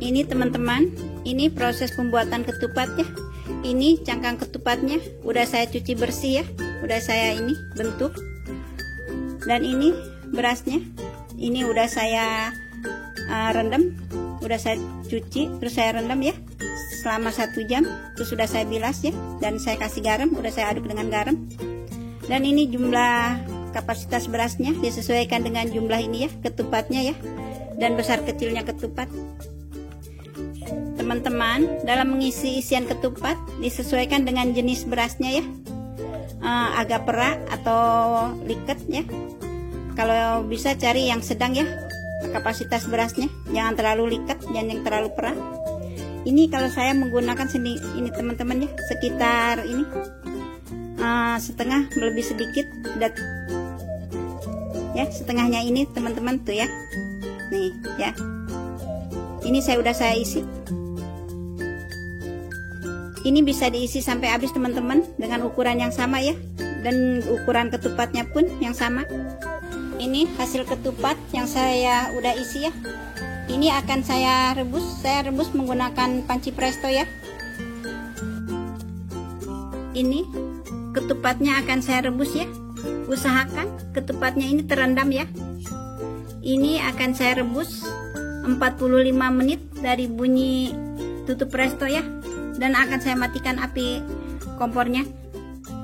Ini teman-teman, ini proses pembuatan ketupat ya. Ini cangkang ketupatnya udah saya cuci bersih ya, udah saya ini bentuk. Dan ini berasnya, ini udah saya rendam, udah saya cuci, terus saya rendam ya selama 1 jam, terus sudah saya bilas ya, dan saya kasih garam, udah saya aduk dengan garam. Dan ini jumlah kapasitas berasnya disesuaikan dengan jumlah ini ya, ketupatnya ya, dan besar kecilnya ketupat. Teman-teman, dalam mengisi isian ketupat disesuaikan dengan jenis berasnya ya, agak perak atau liket ya. Kalau bisa cari yang sedang ya kapasitas berasnya, jangan terlalu liket, jangan yang terlalu perak. Ini kalau saya menggunakan ini teman-teman ya, sekitar ini setengah, lebih sedikit ya, setengahnya ini teman-teman tuh ya, nih ya, ini saya isi. Ini bisa diisi sampai habis teman-teman, dengan ukuran yang sama ya, dan ukuran ketupatnya pun yang sama. Ini hasil ketupat yang saya udah isi ya. Ini akan saya rebus menggunakan panci presto ya. Ini ketupatnya akan saya rebus ya. Usahakan ketupatnya ini terendam ya. Ini akan saya rebus 45 menit dari bunyi tutup presto ya. Dan akan saya matikan api kompornya.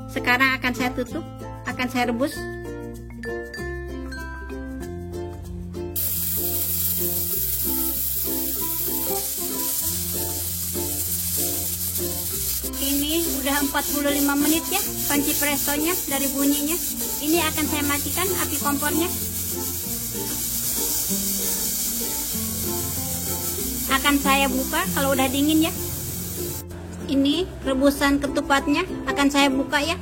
Sekarang akan saya tutup, akan saya rebus. Ini udah 45 menit ya panci prestonya dari bunyinya. Ini akan saya matikan api kompornya. Akan saya buka kalau udah dingin ya. Ini rebusan ketupatnya akan saya buka ya.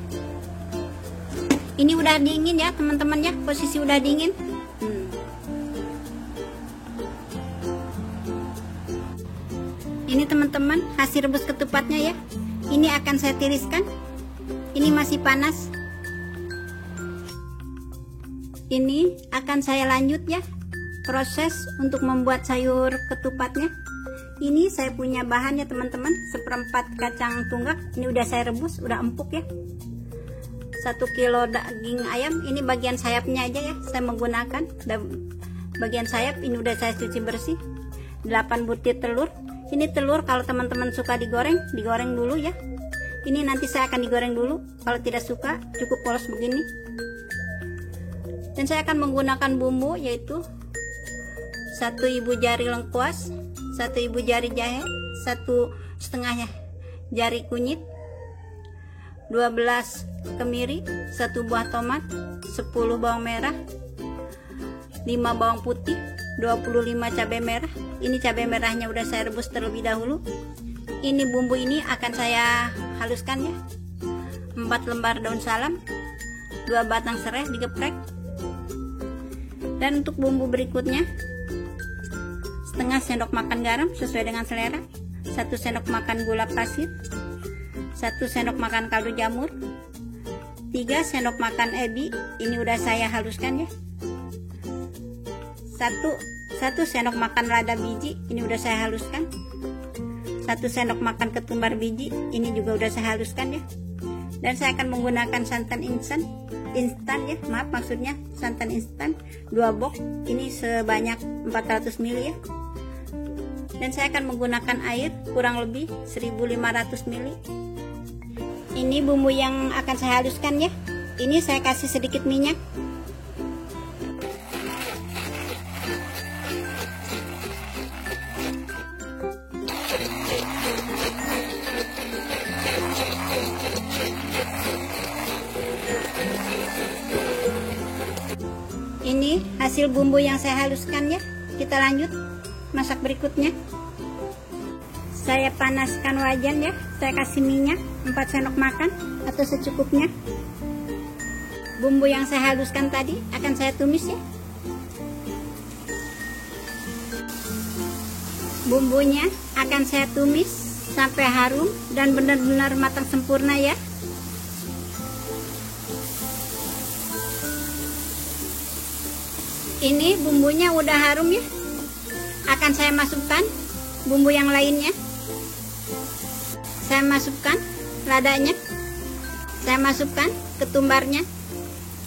Ini udah dingin ya teman-teman ya, posisi udah dingin. Ini teman-teman hasil rebus ketupatnya ya. Ini akan saya tiriskan. Ini masih panas. Ini akan saya lanjut ya, proses untuk membuat sayur ketupatnya. Ini saya punya bahan ya teman-teman, 1/4 kacang tunggak. Ini udah saya rebus, udah empuk ya. 1 kilo daging ayam. Ini bagian sayapnya aja ya, saya menggunakan bagian sayap. Ini udah saya cuci bersih. 8 butir telur. Ini telur kalau teman-teman suka digoreng dulu ya. Ini nanti saya akan digoreng dulu. Kalau tidak suka cukup polos begini. Dan saya akan menggunakan bumbu, yaitu 1 ibu jari lengkuas, 1 ibu jari jahe, 1,5 jari kunyit, 12 kemiri, 1 buah tomat, 10 bawang merah, 5 bawang putih, 25 cabai merah. Ini cabai merahnya udah saya rebus terlebih dahulu. Ini bumbu ini akan saya haluskan ya. 4 lembar daun salam, 2 batang serai digeprek. Dan untuk bumbu berikutnya, 1/2 sendok makan garam sesuai dengan selera, 1 sendok makan gula pasir, 1 sendok makan kaldu jamur, 3 sendok makan ebi. Ini udah saya haluskan ya. 1 sendok makan lada biji. Ini udah saya haluskan. 1 sendok makan ketumbar biji. Ini juga udah saya haluskan ya. Dan saya akan menggunakan santan instan ya, maaf maksudnya santan instan 2 box. Ini sebanyak 400 ml ya. Dan saya akan menggunakan air kurang lebih 1500 ml. Ini bumbu yang akan saya haluskan ya. Ini saya kasih sedikit minyak. Ini hasil bumbu yang saya haluskan ya. Kita lanjut masak berikutnya. Saya panaskan wajan ya. Saya kasih minyak 4 sendok makan atau secukupnya. Bumbu yang saya haluskan tadi akan saya tumis ya. Bumbunya akan saya tumis sampai harum dan benar-benar matang sempurna ya. Ini bumbunya udah harum ya. Akan saya masukkan bumbu yang lainnya. Saya masukkan ladanya, saya masukkan ketumbarnya,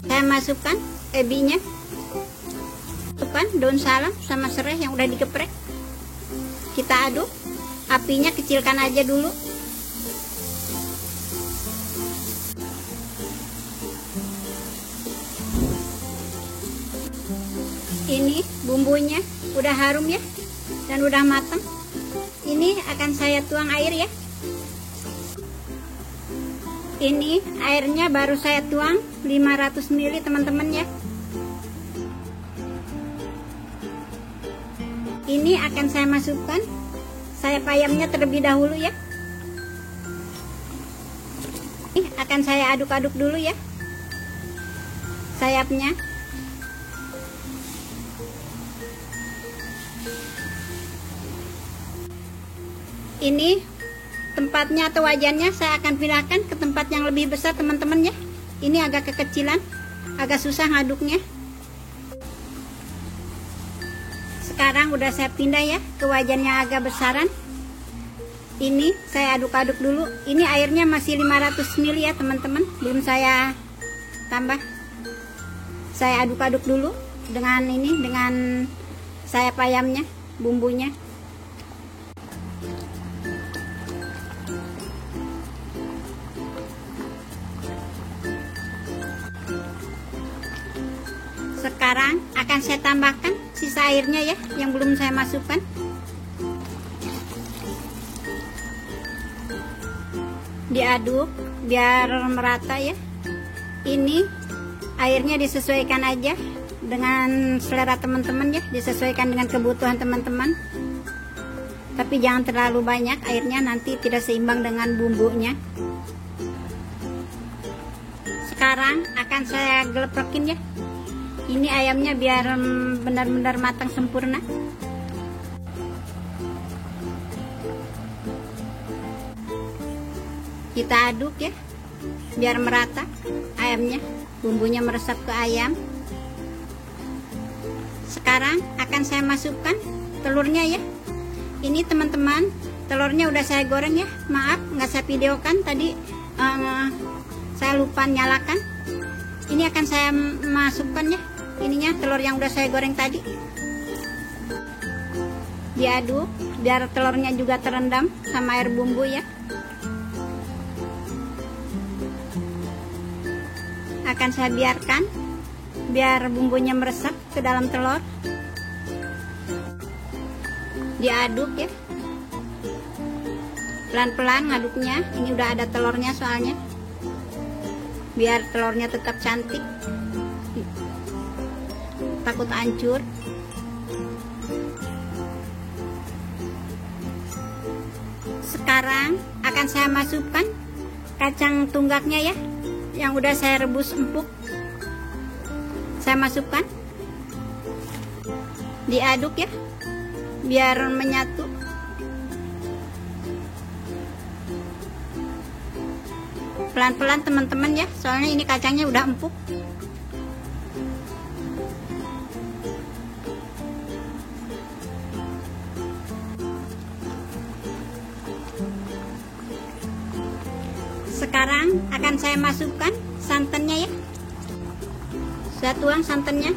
saya masukkan ebinya, masukkan daun salam sama serai yang udah digeprek. Kita aduk, apinya kecilkan aja dulu. Ini bumbunya udah harum ya, dan udah matang. Ini akan saya tuang air ya. Ini airnya baru saya tuang 500 ml teman-teman ya. Ini akan saya masukkan sayap ayamnya terlebih dahulu ya. Ini akan saya aduk-aduk dulu ya sayapnya. Ini tempatnya atau wajannya saya akan pindahkan ke tempat yang lebih besar teman-teman ya. Ini agak kekecilan, agak susah ngaduknya. Sekarang udah saya pindah ya ke wajan yang agak besaran. Ini saya aduk-aduk dulu. Ini airnya masih 500 ml ya teman-teman, belum saya tambah. Saya aduk-aduk dulu dengan ini, dengan sayap ayamnya, bumbunya. Sekarang akan saya tambahkan sisa airnya ya, yang belum saya masukkan. Diaduk biar merata ya. Ini airnya disesuaikan aja dengan selera teman-teman ya, disesuaikan dengan kebutuhan teman-teman. Tapi jangan terlalu banyak airnya, nanti tidak seimbang dengan bumbunya. Sekarang akan saya geleprokin ya. Ini ayamnya biar benar-benar matang sempurna. Kita aduk ya, biar merata ayamnya, bumbunya meresap ke ayam. Sekarang akan saya masukkan telurnya ya. Ini teman-teman, telurnya udah saya goreng ya. Maaf nggak saya videokan tadi, saya lupa nyalakan. Ini akan saya masukkan ya, ininya telur yang udah saya goreng tadi. Diaduk biar telurnya juga terendam sama air bumbu ya. Akan saya biarkan biar bumbunya meresap ke dalam telur. Diaduk ya, pelan-pelan ngaduknya. Ini udah ada telurnya soalnya, biar telurnya tetap cantik, takut hancur. Sekarang akan saya masukkan kacang tunggaknya ya, yang udah saya rebus empuk. Saya masukkan, diaduk ya biar menyatu. Pelan-pelan teman-teman ya, soalnya ini kacangnya udah empuk. Sekarang akan saya masukkan santannya ya. Saya tuang santannya.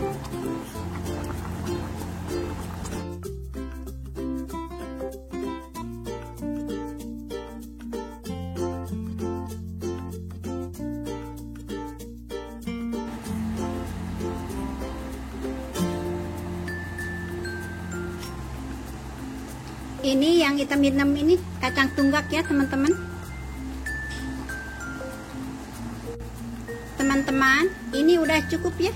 Ini yang hitam-hitam ini kacang tunggak ya teman-teman. Teman-teman, ini udah cukup ya.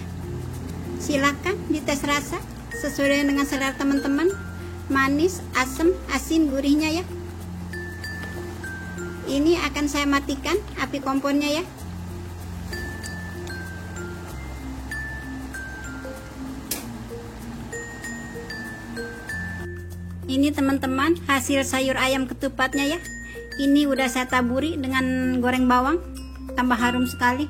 Silakan dites rasa sesuai dengan selera teman-teman. Manis, asam, asin, gurihnya ya. Ini akan saya matikan api kompornya ya. Ini teman-teman hasil sayur ayam ketupatnya ya. Ini udah saya taburi dengan goreng bawang, tambah harum sekali.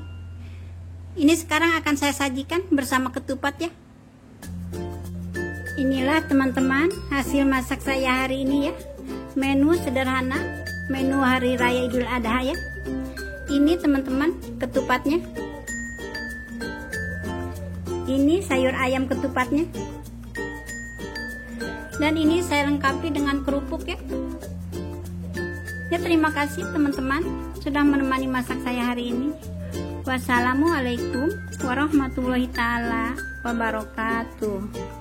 Ini sekarang akan saya sajikan bersama ketupat ya. Inilah teman-teman hasil masak saya hari ini ya. menu sederhana, menu hari raya Idul Adha ya. Ini teman-teman ketupatnya. Ini sayur ayam ketupatnya. Dan ini saya lengkapi dengan kerupuk ya. Ya, terima kasih teman-teman sudah menemani masak saya hari ini. Wassalamualaikum warahmatullahi taala wabarakatuh.